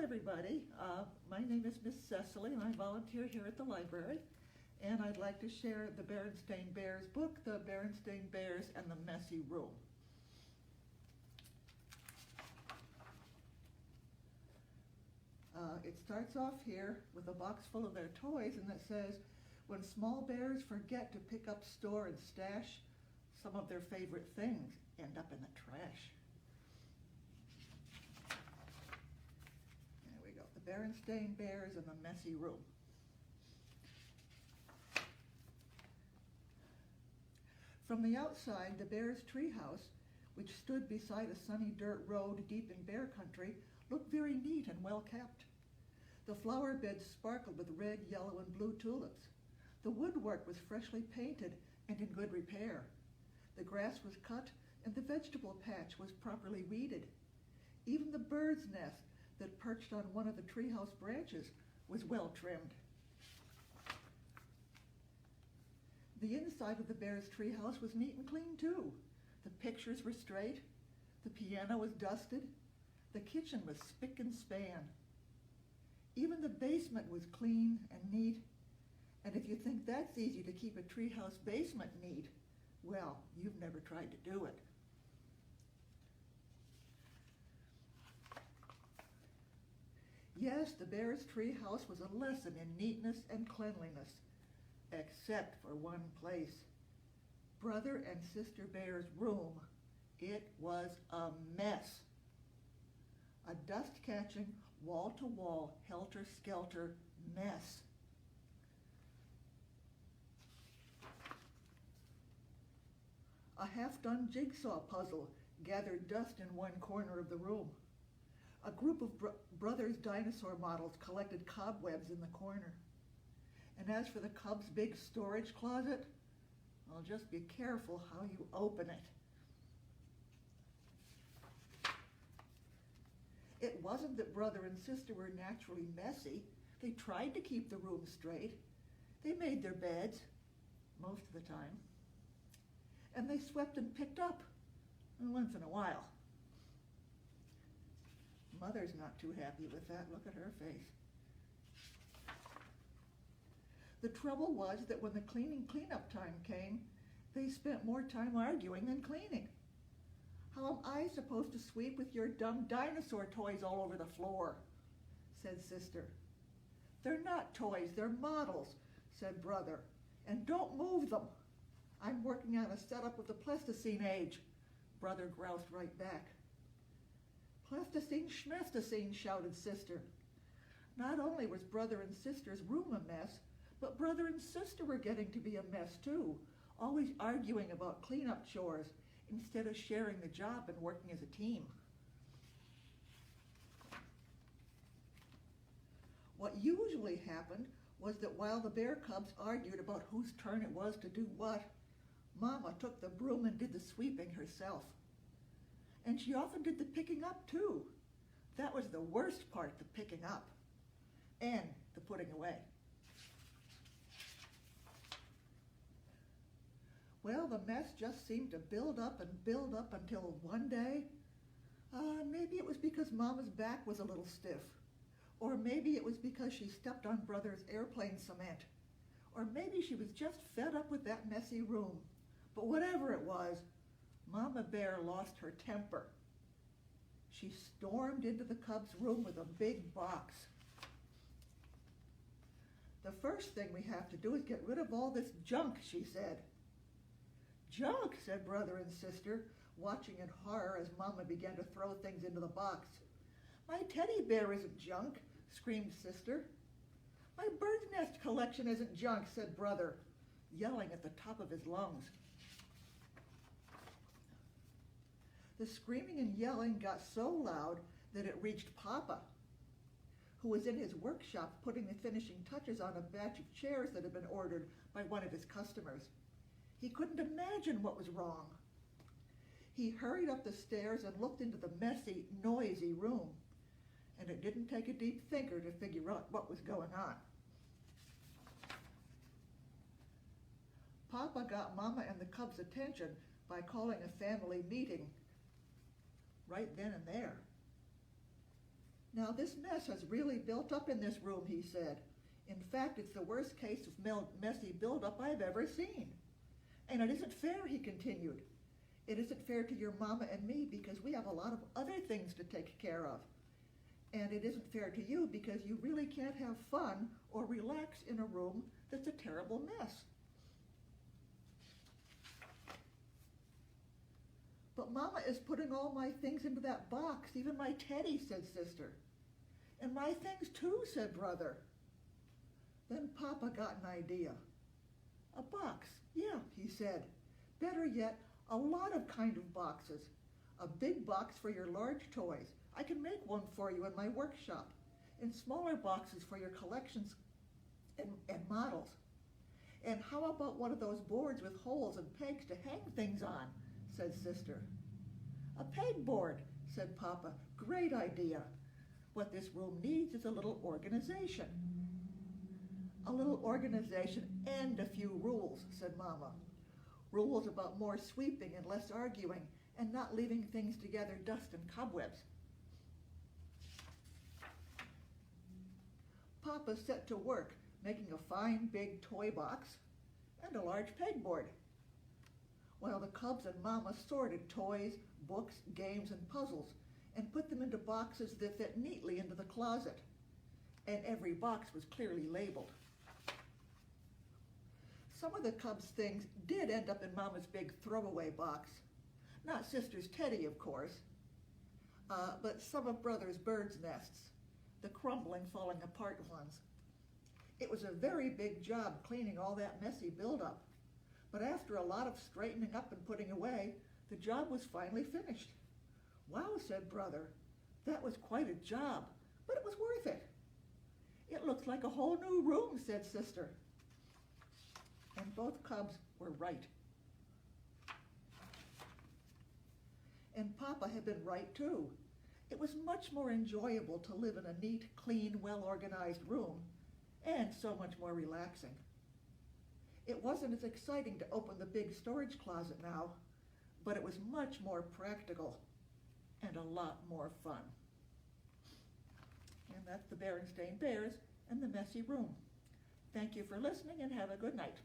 everybody. My name is Miss Cecily, and I volunteer here at the library. And I'd like to share the Berenstain Bears book, The Berenstain Bears and the Messy Room. It starts off here with a box full of their toys, and it says, when small bears forget to pick up, store, and stash some of their favorite things, end up in the trash. There we go, the Berenstain Bears and the Messy Room. From the outside, the Bears' treehouse, which stood beside a sunny dirt road deep in bear country, looked very neat and well kept. The flower beds sparkled with red, yellow, and blue tulips. The woodwork was freshly painted and in good repair. The grass was cut and the vegetable patch was properly weeded. Even the bird's nest that perched on one of the treehouse branches was well trimmed. The inside of the Bears' treehouse was neat and clean too. The pictures were straight, the piano was dusted, the kitchen was spick and span. Even the basement was clean and neat, and if you think that's easy to keep a treehouse basement neat, well, you've never tried to do it. Yes, the Bears' treehouse was a lesson in neatness and cleanliness, except for one place. Brother and Sister Bear's room. It was a mess. A dust-catching, wall-to-wall, helter-skelter mess. A half-done jigsaw puzzle gathered dust in one corner of the room. A group of brothers' dinosaur models collected cobwebs in the corner. And as for the Cubs' big storage closet, well, just be careful how you open it. It wasn't that brother and sister were naturally messy. They tried to keep the room straight. They made their beds, most of the time. And they swept and picked up, once in a while. Mother's not too happy with that. Look at her face. The trouble was that when the cleanup time came, they spent more time arguing than cleaning. How am I supposed to sweep with your dumb dinosaur toys all over the floor? Said sister. They're not toys, they're models, said brother. And don't move them. I'm working on a setup of the Pleistocene age, brother groused right back. Pleistocene schmesticene, shouted sister. Not only was brother and sister's room a mess, but brother and sister were getting to be a mess too, always arguing about cleanup chores instead of sharing the job and working as a team. What usually happened was that while the bear cubs argued about whose turn it was to do what, Mama took the broom and did the sweeping herself. And she often did the picking up too. That was the worst part, the picking up, and the putting away. Well, the mess just seemed to build up until one day, maybe it was because Mama's back was a little stiff, or maybe it was because she stepped on Brother's airplane cement, or maybe she was just fed up with that messy room. But whatever it was, Mama Bear lost her temper. She stormed into the cubs' room with a big box. The first thing we have to do is get rid of all this junk, she said. Junk, said brother and sister, watching in horror as Mama began to throw things into the box. My teddy bear isn't junk, screamed sister. My bird's nest collection isn't junk, said brother, yelling at the top of his lungs. The screaming and yelling got so loud that it reached Papa, who was in his workshop putting the finishing touches on a batch of chairs that had been ordered by one of his customers. He couldn't imagine what was wrong. He hurried up the stairs and looked into the messy, noisy room, and it didn't take a deep thinker to figure out what was going on. Papa got Mama and the cubs' attention by calling a family meeting right then and there. Now this mess has really built up in this room, he said. In fact, it's the worst case of messy buildup I've ever seen. And it isn't fair, he continued. It isn't fair to your mama and me because we have a lot of other things to take care of. And it isn't fair to you because you really can't have fun or relax in a room that's a terrible mess. But Mama is putting all my things into that box, even my teddy, said Sister. And my things too, said Brother. Then Papa got an idea. A box, yeah, he said. Better yet, a lot of kind of boxes. A big box for your large toys. I can make one for you in my workshop. And smaller boxes for your collections and models. And how about one of those boards with holes and pegs to hang things on, said Sister. A pegboard, said Papa. Great idea. What this room needs is a little organization. A little organization and a few rules, said Mama. Rules about more sweeping and less arguing and not leaving things together dust and cobwebs. Papa set to work making a fine big toy box and a large pegboard, while the cubs and Mama sorted toys, books, games, and puzzles and put them into boxes that fit neatly into the closet, and every box was clearly labeled. Some of the cubs' things did end up in Mama's big throwaway box. Not Sister's teddy, of course, but some of Brother's birds' nests, the crumbling, falling apart ones. It was a very big job cleaning all that messy buildup, but after a lot of straightening up and putting away, the job was finally finished. Wow, said Brother, that was quite a job, but it was worth it. It looks like a whole new room, said Sister. And both cubs were right. And Papa had been right too. It was much more enjoyable to live in a neat, clean, well-organized room, and so much more relaxing. It wasn't as exciting to open the big storage closet now, but it was much more practical and a lot more fun. And that's the Berenstain Bears and the Messy Room. Thank you for listening and have a good night.